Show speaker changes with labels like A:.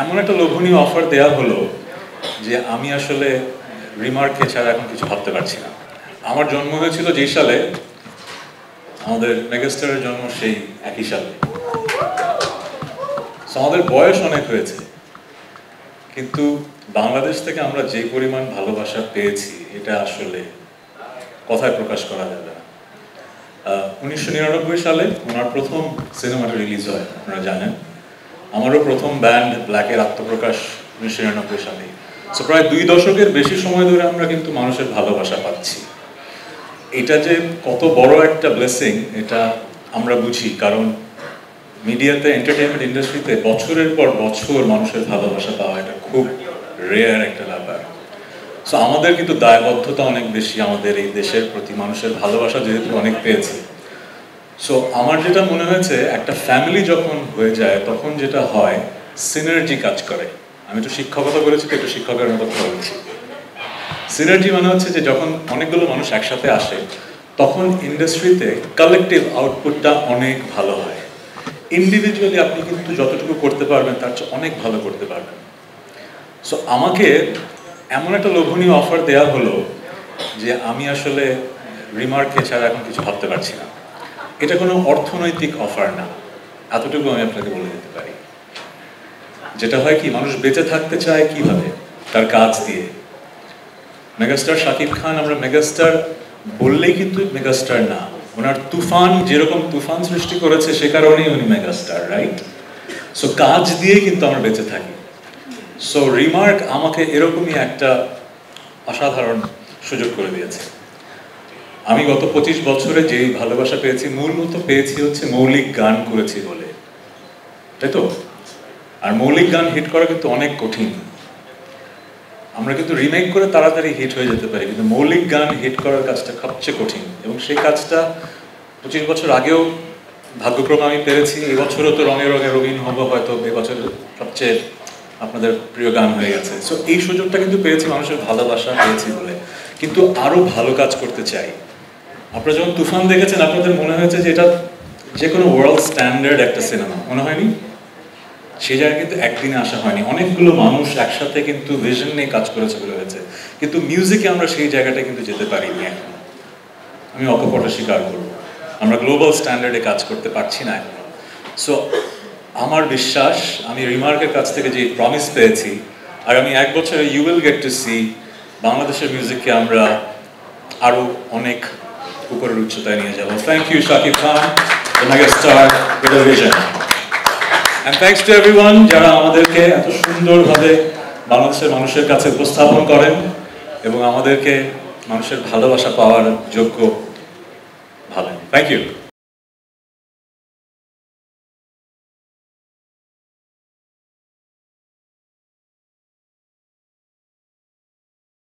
A: এমন একটা লোভনীয় অফার দেয়া হলো যে আমি আসলে রিমার্ককে ছাড়া এখন কিছু ভাবতে পারছি না। আমার জন্ম হয়েছিল যেই সালে, আমাদের মেগাস্টারের জন্ম সেই একই সালে। আমাদের বয়স অনেক হয়েছে, কিন্তু বাংলাদেশ থেকে আমরা যে পরিমাণ ভালোবাসা পেয়েছি এটা আসলে কথায় প্রকাশ করা যাবে না। 1999 সালে ওনার প্রথম সিনেমাটা রিলিজ হয়, আপনারা জানেন। আমারও প্রথম ব্যান্ড ব্ল্যাকের আত্মপ্রকাশ 1999 সালে। সো প্রায় 2 দশকের বেশি সময় ধরে আমরা কিন্তু মানুষের ভালোবাসা পাচ্ছি। এটা যে কত বড় একটা ব্লেসিং এটা আমরা বুঝি, কারণ মিডিয়াতে, এন্টারটেইনমেন্ট ইন্ডাস্ট্রিতে বছরের পর বছর মানুষের ভালোবাসা পাওয়া এটা খুব রেয়ার একটা ব্যাপার। সো আমাদের কিন্তু দায়বদ্ধতা অনেক বেশি আমাদের এই দেশের প্রতি, মানুষের ভালোবাসা যেহেতু অনেক পেয়েছি। সো আমার যেটা মনে হয়েছে, একটা ফ্যামিলি যখন হয়ে যায় তখন যেটা হয়, সিনার্জি কাজ করে। আমি একটু শিক্ষকতা করেছি তো একটু শিক্ষকের মতো কথা বলছি। সিনার্জি মানে হচ্ছে যে যখন অনেকগুলো মানুষ একসাথে আসে তখন ইন্ডাস্ট্রিতে কালেকটিভ আউটপুটটা অনেক ভালো হয়। ইন্ডিভিজুয়ালি আপনি কিন্তু যতটুকু করতে পারবেন তার চেয়ে অনেক ভালো করতে পারবেন। সো আমাকে এমন একটা লোভনীয় অফার দেয়া হলো যে আমি আসলে রিমার্ককে ছাড়া এখন কিছু ভাবতে পারছি না। এটা কোনো অর্থনৈতিক অফার না, এতটুকু আমি আপনাকে বলে দিতে পারি। যেটা হয় কি, মানুষ বেঁচে থাকতে চায় কিভাবে? তার কাজ দিয়ে। মেগাস্টার শাকিব খান, আমরা মেগাস্টার বললেই কিন্তু মেগাস্টার না, ওনার তুফান যেরকম তুফান সৃষ্টি করেছে সে কারণেই উনি মেগাস্টার, রাইট? সো কাজ দিয়ে কিন্তু আমরা বেঁচে থাকি। সো রিমার্ক আমাকে এরকমই একটা অসাধারণ সুযোগ করে দিয়েছে। আমি গত 25 বছরে যেই ভালোবাসা পেয়েছি, মূলত পেয়েছি হচ্ছে মৌলিক গান করেছি বলে, তাই তো? আর মৌলিক গান হিট করা কিন্তু অনেক কঠিন। আমরা কিন্তু রিমেক করে তাড়াতাড়ি হিট হয়ে যেতে পারি, কিন্তু মৌলিক গান হিট করার কাজটা সবচেয়ে কঠিন। এবং সেই কাজটা 25 বছর আগেও ভাগ্যক্রমে আমি পেরেছি। এবছরও তো রঙে রঙে রঙিন হবো, হয়তো এবছর সবচেয়ে আপনাদের প্রিয় গান হয়ে গেছে। সো এই সুযোগটা কিন্তু পেয়েছি মানুষের ভালোবাসা পেয়েছি বলে, কিন্তু আরো ভালো কাজ করতে চাই। আপনারা যখন তুফান দেখেছেন আপনাদের মনে হয়েছে যে এটা যে কোনো ওয়ার্ল্ড স্ট্যান্ডার্ড একটা সিনেমা, মনে হয়নি? সেই জায়গায় কিন্তু একদিনে আসা হয়নি, অনেকগুলো মানুষ একসাথে কিন্তু ভিশন নিয়ে কাজ করেছে বলে হয়েছে, কিন্তু মিউজিকে আমরা সেই জায়গাটা কিন্তু যেতে পারিনি এখন। আমি অকপট স্বীকার করবো, আমরা গ্লোবাল স্ট্যান্ডার্ডে কাজ করতে পারছি না এখন। সো আমার বিশ্বাস, আমি রিমার্কের কাছ থেকে যে প্রমিস পেয়েছি, আগামী 1 বছরে you will get to see বাংলাদেশের মিউজিককে আমরা আরো অনেক উপরের উচ্চতায় নিয়ে যাবো। Thank you Shakib Khan, the megastar with a vision. And thanks to everyone যারা আমাদেরকে এত সুন্দরভাবে বাংলাদেশের মানুষের কাছে উপস্থাপন করেন এবং আমাদেরকে মানুষের ভালোবাসা পাওয়ার যোগ্য ভাবেন। Thank you.